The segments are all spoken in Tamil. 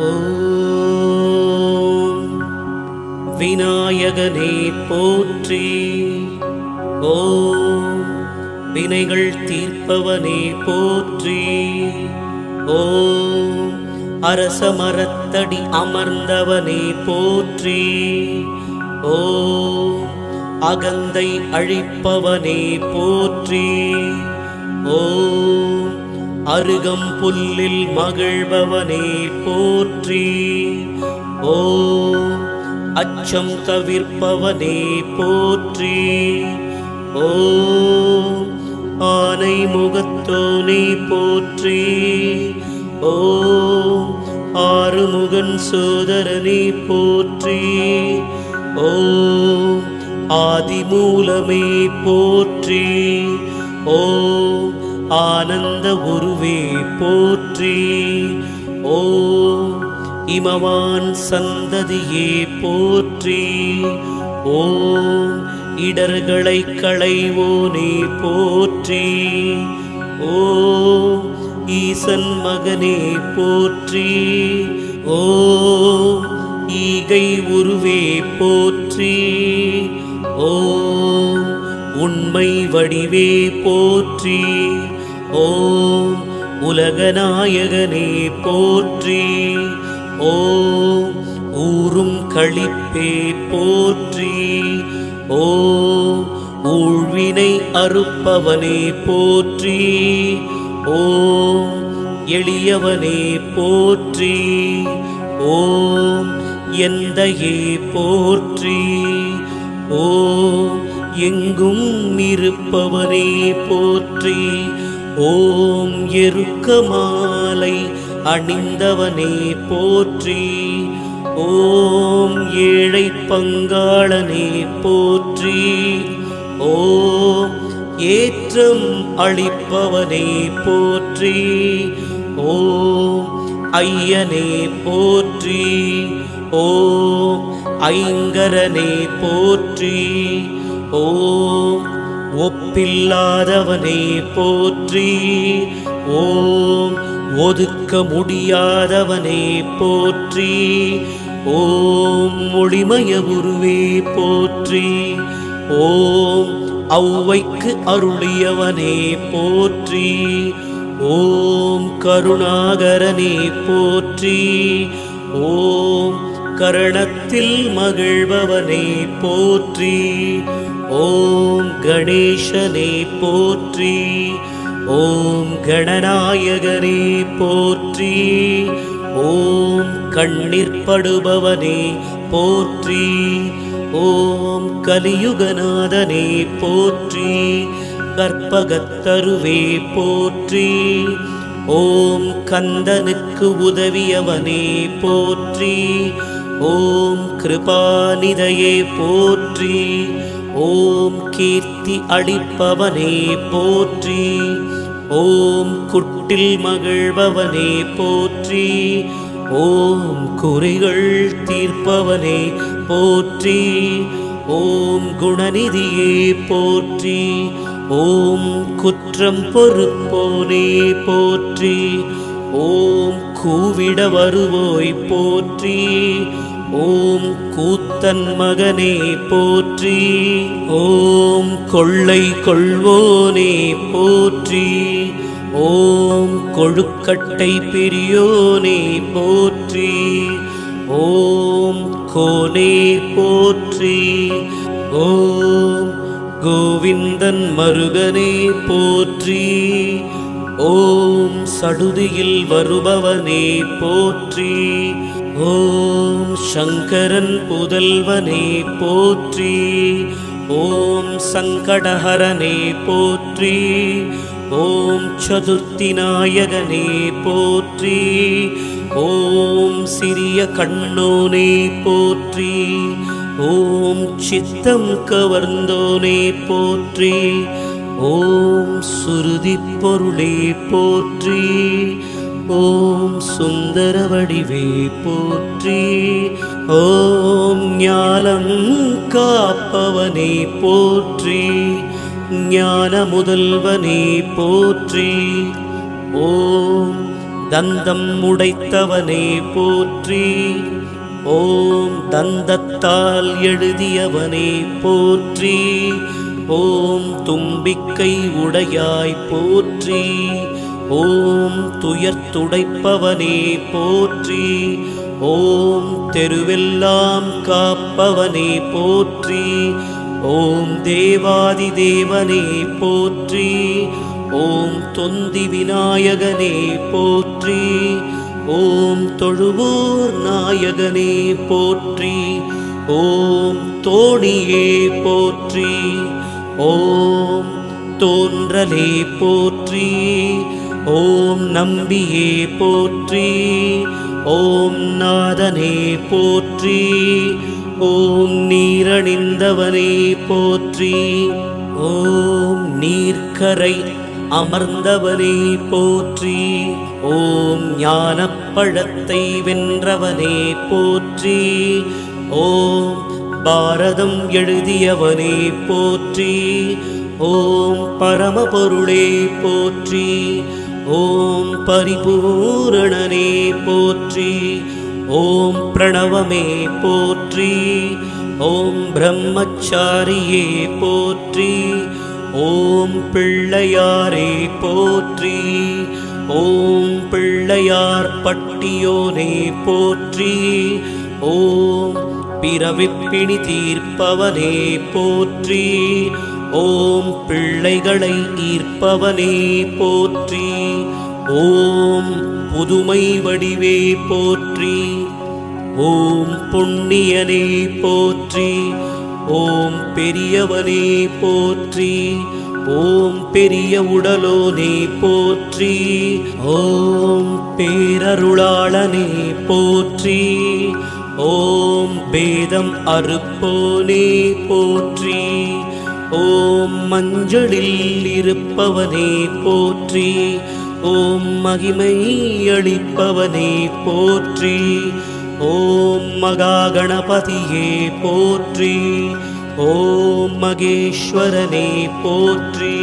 ஓம் விநாயகனே போற்றி. ஓம் வினைகள் தீர்ப்பவனே போற்றி. ஓம் அரச மரத்தடி அமர்ந்தவனே போற்றி. ஓம் அகந்தை அழிப்பவனே போற்றி. ஓம் அருகம் புல்லில் மகிழ்பவனே போற்றி. ஓம் அச்சம் தவிர்ப்பவனே போற்றி. ஓம் ஆனை முகத்தோனே போற்றி. ஓம் ஆறுமுகன் சோதரனே போற்றி. ஓம் ஆதிமூலமே போற்றி. ஓம் ஆனந்த உருவே போற்றி. ஓம் இமவான் சந்ததியே போற்றி. ஓம் இடர்களை களைவோனே போற்றி. ஓம் ஈசன் மகனே போற்றி. ஓம் ஈகை உருவே போற்றி. ஓம் உண்மை வடிவே போற்றி. ஓம் உலகநாயகனே போற்றி. ஓம் ஊரும் களிப்பே போற்றி. ஓம் ஊழ்வினை அறுப்பவனே போற்றி. ஓம் எளியவனே போற்றி. ஓம் எந்தையே போற்றி. ஓம் எங்கும் இருப்பவனே போற்றி. ஓம் எருக்கமாலை அணிந்தவனே போற்றி. ஓம் ஏழை பங்காளனே போற்றி. ஓம் ஏற்றம் அளிப்பவனே போற்றி. ஓம் ஐயனே போற்றி. ஓம் ஐங்கரனே போற்றி. ஓம் ஒப்பில்லாதவனே போற்றி. ஓம் ஒதுக்க முடியாதவனே போற்றி. ஓம் ஒளிமய உருவே போற்றி. ஓம் ஔவைக்கு அருளியவனே போற்றி. ஓம் கருணாகரனே போற்றி. ஓம் கரணத்தில் மகிழ்பவனே போற்றி. ஓம் கணேசனே போற்றி. ஓம் கணநாயகனே போற்றி. ஓம் கண்ணிற்படுபவனே போற்றி. ஓம் கலியுகநாதனே போற்றி. கற்பகத்தருவே போற்றி. ஓம் கந்தனுக்கு உதவியவனே போற்றி. ஓம் கிருபாநிதையே போற்றி. ஓம் கீர்த்தி அளிப்பவனே போற்றி. ஓம் குட்டில் மகிழ்பவனே போற்றி. ஓம் குறிகள் தீர்ப்பவனே போற்றி. ஓம் குணநிதியே போற்றி. ஓம் குற்றம் பொறுப்போனே போற்றி. ஓம் கூவிட வருவோய் போற்றி. ஓம் கூத்தன் மகனே போற்றி. ஓம் கொள்ளை கொள்வோனே போற்றி. ஓம் கொழுக்கட்டை பெரியோனே போற்றி. ஓம் கோனே போற்றி. ஓம் கோவிந்தன் மருகனே போற்றி. ஓம் சடுதியில் வருபவனே போற்றி. ஓம் சங்கரன் புதல்வனே போற்றி. ஓம் சங்கடஹரனே போற்றி. ஓம் சதுர்த்தி நாயகனே போற்றி. ஓம் சிறிய கண்ணோனே போற்றி. ஓம் சித்தம் கவர்ந்தோனே போற்றி. ஓம் சுருதி பொருளே போற்றி. ஓம் சுந்தர வடிவே போற்றி. ஓம் ஞானம் காப்பவனே போற்றி. ஞான முதல்வனே போற்றி. ஓம் தந்தம் உடைத்தவனே போற்றி. ஓம் தந்தத்தால் எழுதியவனே போற்றி. ஓம் தும்பிக்கை உடையாய் போற்றி. ஓம் துயர்த்துடைப்பவனே போற்றி. ஓம் தெருவெல்லாம் காப்பவனே போற்றி. ஓம் தேவாதி தேவனே போற்றி. ஓம் தொந்தி விநாயகனே போற்றி. ஓம் தொழுவோர் நாயகனே போற்றி. ஓம் தோணியே போற்றி. ஓம் தோன்றலே போற்றி. ஓம் நம்பியே போற்றி. ஓம் நாதனே போற்றி. ஓம் நீரணிந்தவனே போற்றி. ஓம் நீர்க்கரை அமர்ந்தவனே போற்றி. ஓம் ஞானப்பழத்தை வென்றவனே போற்றி. ஓம் பாரதம் எழுதியவனே போற்றி. ஓம் பரமபொருளே போற்றி. ஓம் பரிபூரணனே போற்றி. ஓம் பிரணவமே போற்றி. ஓம் பிரம்மச்சாரியே போற்றி. ஓம் பிள்ளையாரே போற்றி. ஓம் பிள்ளையார் பட்டியோனே போற்றி. ஓம் பிறவிப்பிணி தீர்ப்பவனே போற்றி. ஓம் பிள்ளைகளை ஈர்ப்பவனே போற்றி. ஓம் புதுமை வடிவே போற்றி. ஓம் புண்ணியனே போற்றி. ஓம் பெரியவனே போற்றி. ஓம் பெரிய உடலோனே போற்றி. ஓம் பேரருளாளனே போற்றி. ஓம் பேதம் அறுப்போனே போற்றி. ஓம் மஞ்சளில் இருப்பவனே போற்றி. ஓம் மகிமை அளிப்பவனே போற்றி. ஓம் மகாகணபதியே போற்றி. ஓம் மகேஸ்வரனே போற்றி.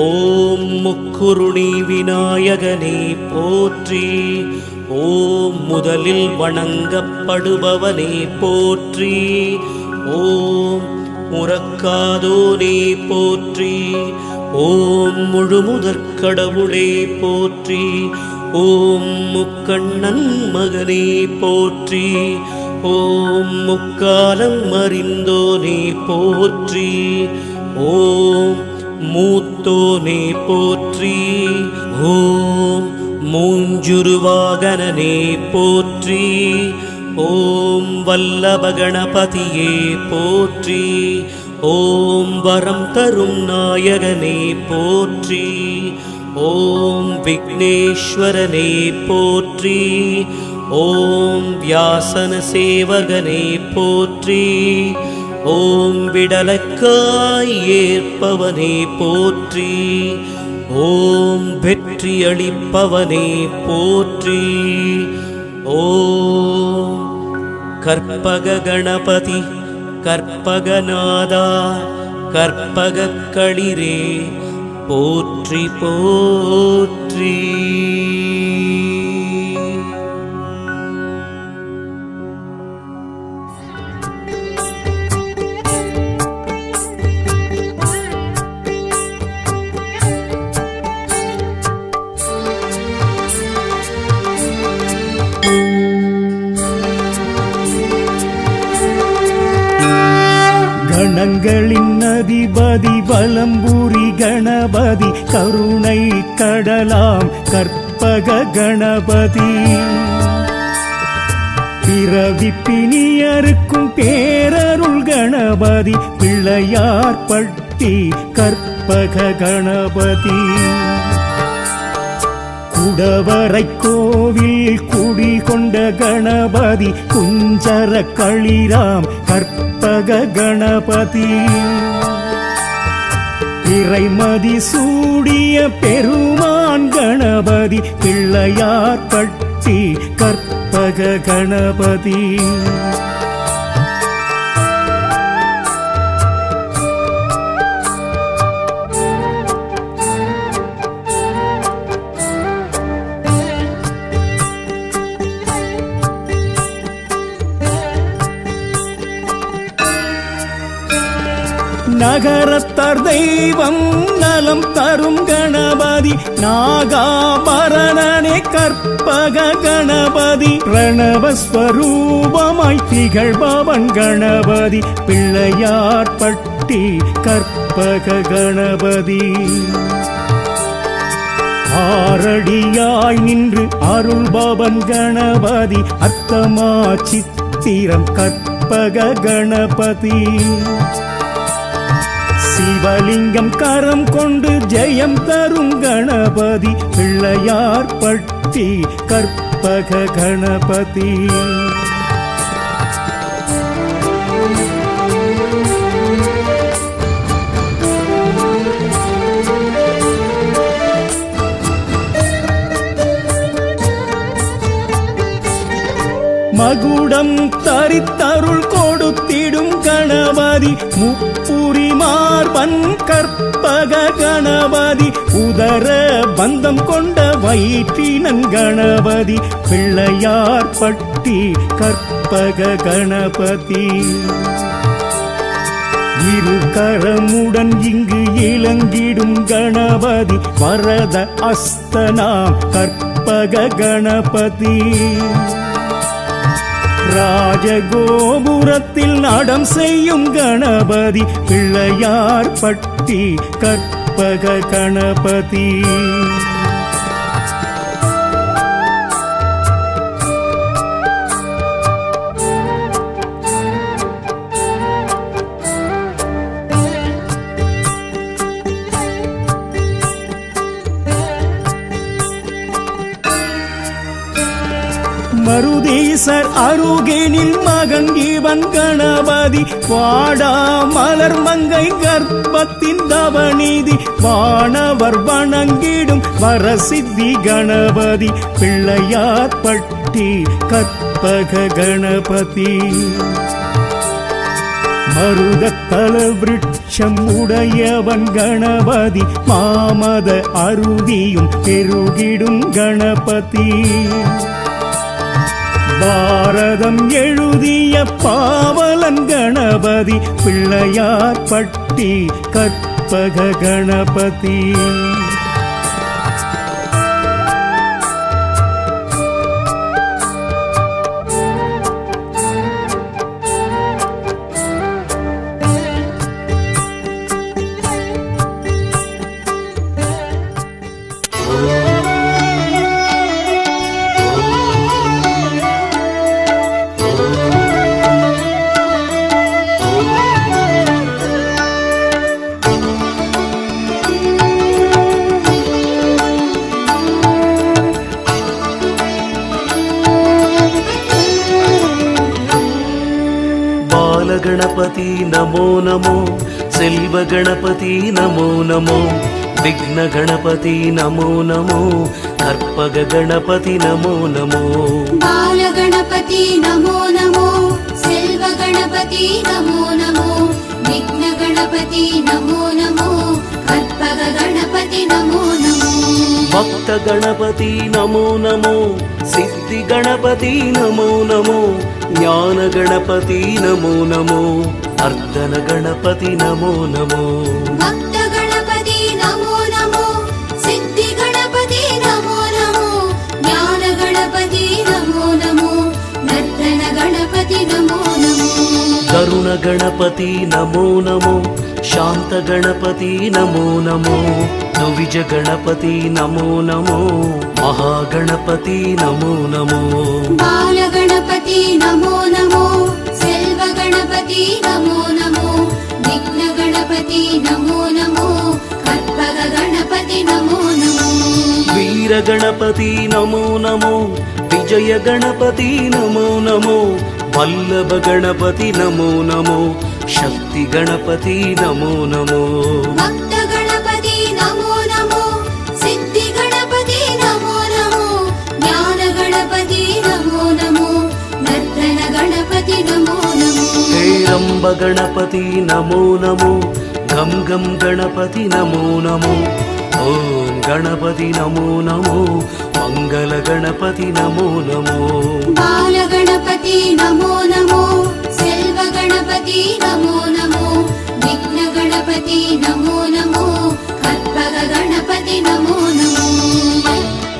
ஓம் முக்குருணி விநாயகனே போற்றி. ஓம் முதலில் வணங்கப்படுபவனே போற்றி. ஓம் முறக்காதோனே போற்றி. ஓம் முழுமுதற்கடவுளே போற்றி. ஓம் முக்கண்ணன் மகனே போற்றி. ஓம் முக்காலம் அறிந்தோனே போற்றி. ஓம் மூத்தோனே போற்றி. ஓம் மூஞ்சுருவாகனனே போற்றி. ஓம் வல்லபகணபதியே போற்றி. ஓம் வரம் தரும் நாயகனே போற்றி. ஓம் விக்னேஸ்வரனே போற்றி. ஓம் வியாசன சேவகனே போற்றி. ஓம் விடலக்காய் ஏற்பவனே போற்றி. ஓம் வெற்றி அளிப்பவனே போற்றி. ஓம் கற்பக கணபதி கற்பகநாதா கற்பகக் களிரே போற்றி போற்றி. கணங்களின் அதிபதி வலம்புரி கணபதி கருணை கடலாம் கற்பக கணபதி பிறவி பிணியருக்கும் பேரருள் கணபதி பிள்ளையார் பட்டி கற்பக கணபதி குடவரை கோவில் குடிகொண்ட கணபதி குஞ்சர களிராம் கற்பக கணபதி இறைமதி சூடிய பெருமான் கணபதி பிள்ளையார் பட்டி கற்பக கணபதி நகரத்தார் தெய்வம் நலம் தரும் கணபதி நாகாபரணனே கற்பக கணபதி பிரணவஸ்வரூபமாய் திகழ்பவன் கணபதி பிள்ளையார் பட்டி கற்பக கணபதி ஆரடியாய் நின்று அருள்பவன் கணபதி அர்த்தமா சித்திரம் கற்பக கணபதி சிவலிங்கம் கரம் கொண்டு ஜெயம் தரும் கணபதி பிள்ளையார் பட்டி கற்பக கணபதி மகுடம் தரித்தருள் கொடுத்திடும் கணபதி முப்புரி மார்பன் கற்பக கணபதி உதர பந்தம் கொண்ட வயிற்றினன் கணபதி பிள்ளையார் பட்டி கற்பக கணபதி இரு கரமுடன் இங்கு இளங்கிடும் கணபதி வரத அஸ்தனாம் கற்பக கணபதி ராஜகோபுரத்தில் நடம் செய்யும் கணபதி பிள்ளையார் பட்டி கற்பக கணபதி மருதீசர் அருகேனில் மகன் இவன் கணபதி வாடா மலர் மங்கை கர்ப்பத்தின் தவநீதி வானவர் வணங்கிடும் வரசித்தி கணபதி பிள்ளையார் பட்டி கற்பக கணபதி மருதத்தல விருட்சம் உடையவன் கணபதி மாமத அருவியும் பெருகிடும் கணபதி பாரதம் எழுதிய பாவலன் கணபதி பிள்ளையார் பட்டி கற்பக கணபதி गणपति नमो नमो सेल्व गणपति नमो नमो विघ्न गणपति नमो नमो कर्पग गणपति नमो नमो बाल गणपति नमो नमो सेल्व गणपति नमो नमो विघ्न गणपति नमो नमो कर्पग गणपति नमो नमो भक्त गणपति नमो नमो सिद्धि गणपति नमो नमो ज्ञान गणपति नमो नमो अर्धन गणपति नमो नमो भक्त गणपति नमो नमो सिद्धि गणपति नमो नमो ज्ञान गणपति नमो नमो नर्तन गणपति नमो नमो करुण गणपति नमो नमो शांत गणपति नमो नमो द्विज गणपति नमो नमो महागणपति नमो नमो बाल गणपति नमो नमो सेल्व गणपति नमो नमो विघ्न गणपति नमो नमो कर्पग गणपति नमो नमो वीर गणपति नमो नमो विजय गणपति नमो नमो वल्लभ गणपति नमो नमो शक्ति गणपति नमो नमो भक्त गणपति नमो नमो सिद्धि गणपति नमो नमो ज्ञान गणपति नमो नमो नर्तन गणपति नमो नमो हेरंब गणपति नमो नमो गम गम गणपति नमो नमो ओम गणपति नमो नमो मंगल गणपति नमो नमो बाल गणपति नमो नमो सेल्व गणपति नमो नमो विघ्न गणपति गणपति नमो नमो कल्पग गणपति नमो नमो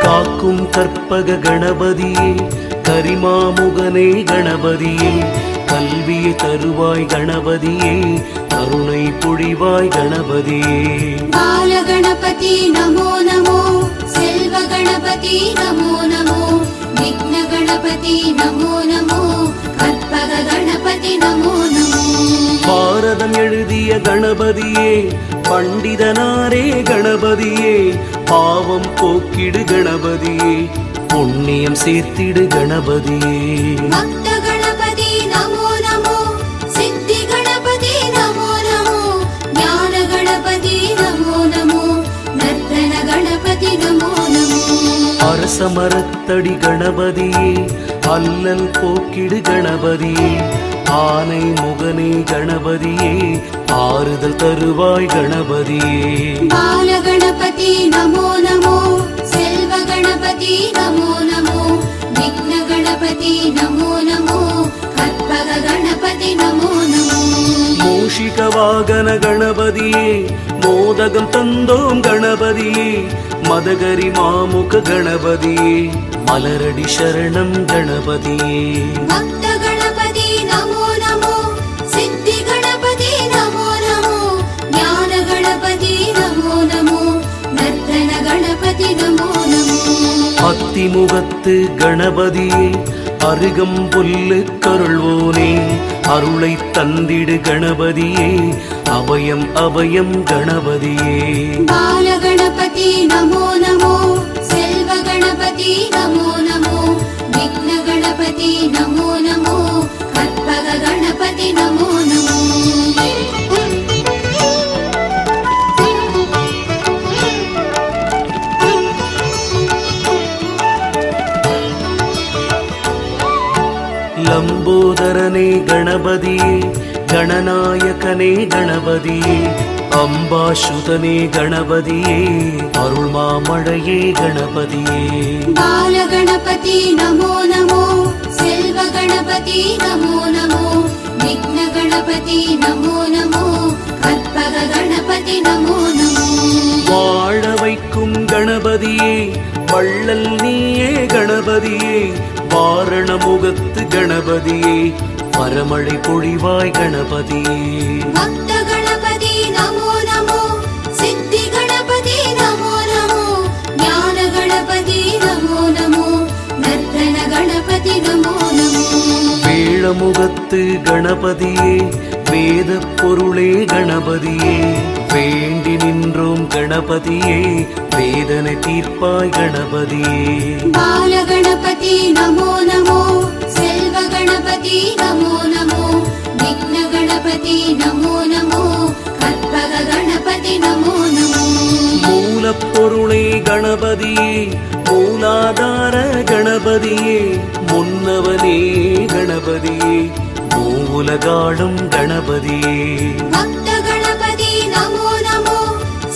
காக்கும் கற்பக கணபதியே கரிமாமுகனே கணபதியே கல்வியை தருவாய் கணபதியே கருணை பொழிவாய் கணபதியே बाल गणपति नमो नमो सेल्व गणपति नमो नमो विघ्न गणपति नमो नमो कल्पग गणपति नमो नमो பாரதம் எழுதிய கணபதியே பண்டிதனாரே கணபதியே பாவம் போக்கிடு கணபதியே புண்ணியம் சேர்த்திடு கணபதியே भक्त गणपति नमो नमो सिद्धि गणपति नमो नमो ज्ञान गणपति नमो नमो नर्तन गणपति नमो नमो அரசமரத்தடி கணபதியே அல்லல் போக்கிடு கணபதியே ஆனை முகனே கணபதியே ஆறுதல் தருவாய் கணபதியே बाल गणपति नमो नमो सेल्व गणपति नमो नमो विघ्न गणपति नमो नमो कल्पग गणपति नमो नमो மூஷிக வாகன கணபதியே மோதகம் தந்தோம் கணபதியே மதகரி மாமுக கணபதியே மலரடி சரணம் கணபதியே भक्त गणपति नमो नमो सिद्धि गणपति नमो नमो ज्ञान गणपति नमो नमो नर्तन गणपति नमो नमो அத்திமுகத்து கணபதியே அருகம் புல்லு கருள்வோனே அருளை தந்திடு கணபதியே அபயம் அபயம் கணபதியே बाल गणपति नमो नमो सेल्व गणपति नमो नमो विघ्न गणपति नमो नमो कल्पग गणपति नमो नमो லம்போதரனே கணபதியே கணநாயகனே கணபதியே அம்பாசுதனே கணபதியே அருள் மாமழையே கணபதியே बाल गणपति नमो नमो सेल्व गणपति नमो नमो विघ्न गणपति नमो नमो कल्पग गणपति नमो नमो வாழ வைக்கும் கணபதியே வள்ளல் நீயே கணபதியே வாரண முகத்து கணபதியே பரமழை பொழிவாய் கணபதியே भक्त गणपति नमो नमो सिद्धि गणपति नमो नमो ज्ञान गणपति नमो नमो नर्तन गणपति नमो नमो வேளமுகத்து கணபதியே வேத பொருளே கணபதியே வேண்டி நின்றோம் கணபதியே வேதனை தீர்ப்பாய் கணபதியே बाल गणपति नमो नमो सेल्व गणपति नमो नमो विघ्न गणपति नमो नमो कल्पग गणपति नमो नमो மூலப்பொருளே கணபதியே மூலாதார கணபதியே முன்னவனே கணபதியே மூலகாடும் கணபதியே भक्त गणपति नमो नमो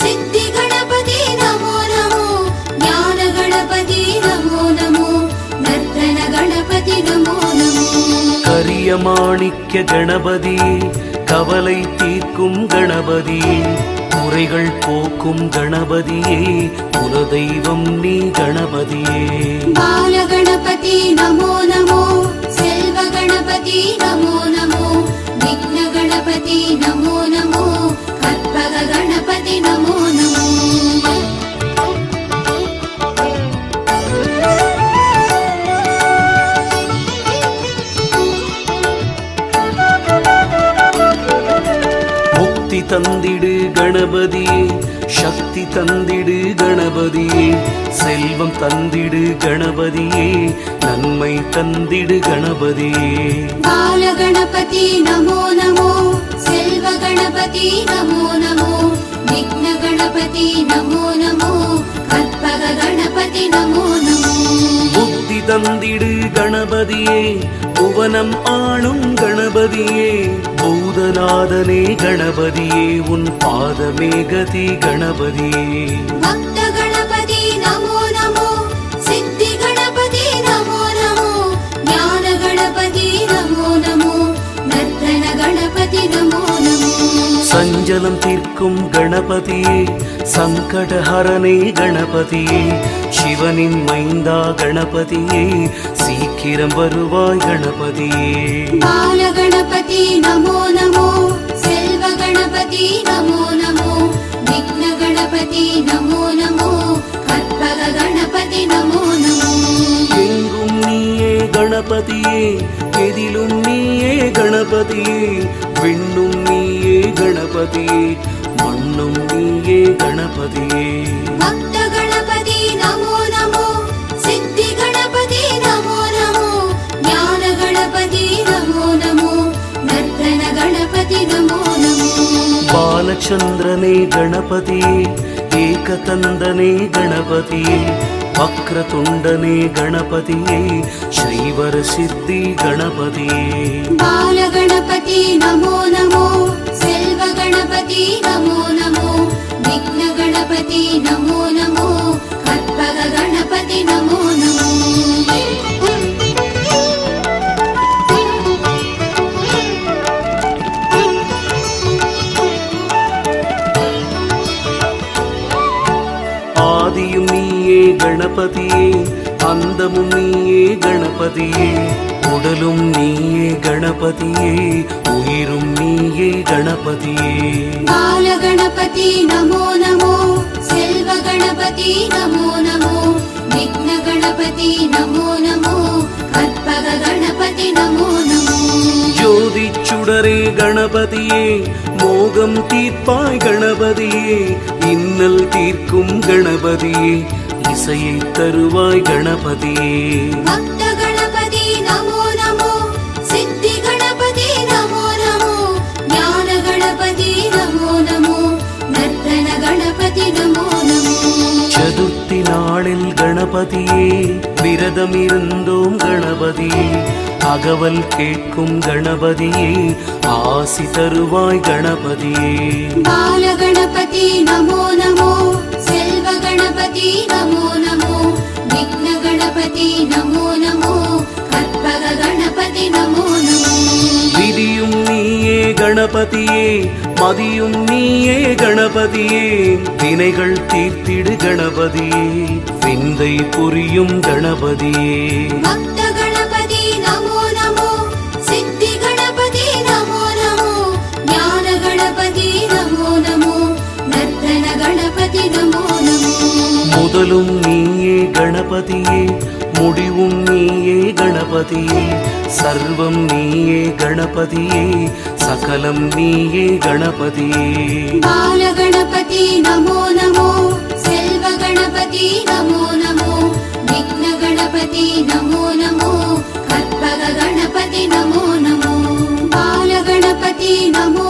सिद्धि गणपति नमो नमो ज्ञान गणपति नमो नमो नर्तन गणपति नमो नमो கரிய மாணிக்க கணபதியே கவலை தீர்க்கும் கணபதியே குறைகள் போக்கும் கணபதியே குலதெய்வம் நீ கணபதியே बाल गणपति नमो नमो सेल्व गणपति नमो नमो विघ्न गणपति नमो नमो कल्पग गणपति नमो नमो முக்தி தந்திடு கணபதியே சக்தி தந்திடு கணபதியே செல்வம் தந்திடு கணபதியே நன்மை தந்திடு கணபதியே बाल गणपति नमो नमो सेल्व गणपति नमो नमो विघ्न गणपति नमो नमो कल्पग गणपति नमो नमो புத்தி தந்திடு கணபதியே புவனம் ஆளும் கணபதியே பூதநாதனே கணபதியே உன் பாதமே கதி கணபதியே भक्त गणपति नमो சஞ்சலம் தீர்க்கும் கணபதியே சங்கடஹரனே கணபதியே சிவனின் மைந்தா கணபதியே சீக்கிரம் வருவாய் கணபதியே பால கணபதி நமோ நமோ செல்வ கணபதி நமோ நமோ விக்ன கணபதி நமோ நமோ கற்பக கணபதி நமோ நமோ எங்கும் நீயே கணபதியே எதிலும் நீயே கணபதியே விண்ணும் நீயே கணபதியே மண்ணும் நீயே கணபதியே பக்த கணபதி நமோ நமோ சித்தி கணபதி நமோ நமோ ஞான கணபதி நமோ நமோ நர்த்தன கணபதி நமோ நமோ பாலச்சந்திரனே கணபதியே ஏகதந்தனே கணபதியே வக்ரதுண்டனே கணபதியே ஸ்ரீவர சித்தி கணபதியே பால கணபதி நமோ நமோ செல்வ கணபதி நமோ நமோ விக்ன கணபதி நமோ நமோ கற்பக கணபதி நமோ நமோ ஆதியும் நீயே கணபதியே அந்தமும் நீயே கணபதியே உடலும் நீயே கணபதியே உயிரும் நீயே கணபதியே பால கணபதி நமோ நமோ செல்வ கணபதி நமோ நமோ விக்ன கணபதி நமோ நமோ கற்பக கணபதி நமோ நமோ ஜோதி சுடரே கணபதியே மோகம் தீர்ப்பாய் கணபதியே இன்னல் தீர்க்கும் கணபதியே இசையை தருவாய் கணபதியே பக்த கணபதி நமோ நமோ சித்தி கணபதி நமோ நமோ ஞான கணபதி நமோ நமோ நர்த்தன கணபதி நமோ நமோ சதுர்த்தி நாளில் கணபதியே விரதம் இருந்தோம் கணபதியே அகவல் கேட்கும் கணபதியே ஆசி தருவாய் கணபதியே பால கணபதி நமோ நமோ செல்வ கணபதி நமோ நமோ விக்ன கணபதி நமோ நமோ கற்பக கணபதி நமோ நமோ விதியும் நீயே கணபதியே மதியும் நீயே கணபதியே வினைகள் தீர்த்திடு கணபதியே விந்தை புரியும் கணபதியே பக்த கணபதி நமோ நமோ சித்தி கணபதி நமோ நமோ ஞான கணபதி நமோ நமோ நர்த்தன கணபதி நமோ நமோ முதலும் நீயே கணபதியே முடிவும் நீயே கணபதியே சர்வம் நீயே கணபதியே சகலம் நீயே கணபதியே பால கணபதி நமோ நமோ செல்வ கணபதி நமோ நமோ விக்ன கணபதி நமோ நமோ கற்பக கணபதி நமோ நமோ பால கணபதி நமோ